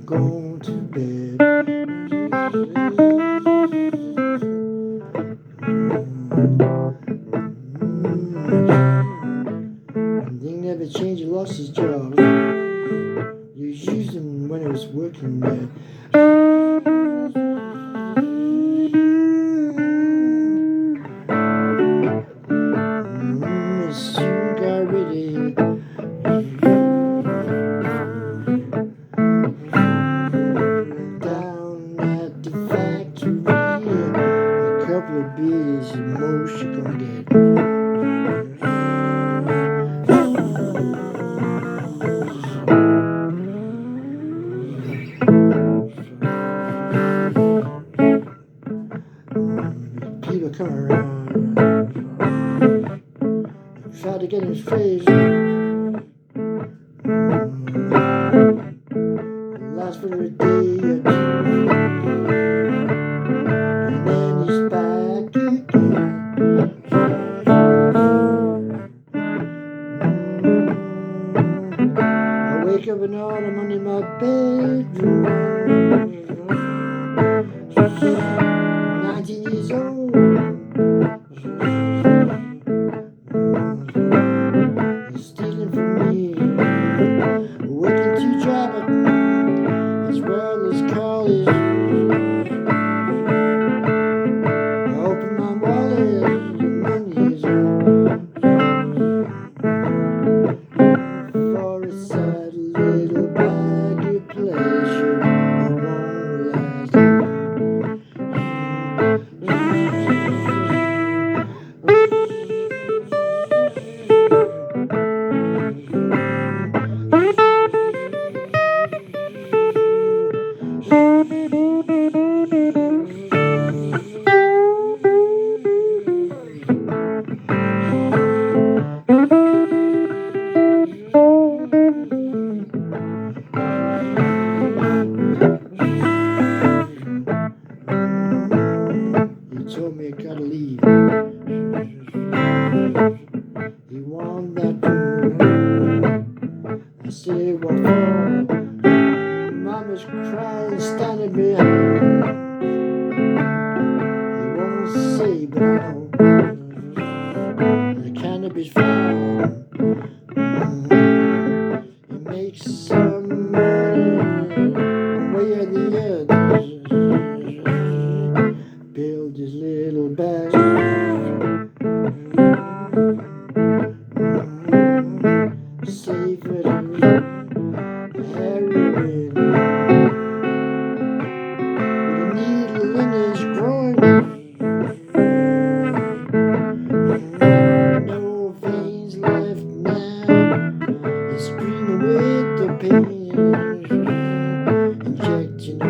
going to bed. They never changed, he lost his job. He was using when he was working there. He soon got ready. Down at the factory, a couple of beers, the most you gonna get. People come around, try to get his face. Last for a day or two, and then he's back again. I wake up in the autumn in my bedroom. 19 years old. He's stealing from me, working 2 jobs as well as college. I open my wallet, the money is for a sad little bag of pleasure. It won't last long. He told me I gotta leave. He wanted that room. I said, what for? Mama's crying, standing behind. He won't say, but I know the cannabis farm. He makes some money one way or the other. Build his little bag. Save for the heroin. With a needle in his groin. No veins left now. He's screaming with the pain. Injecting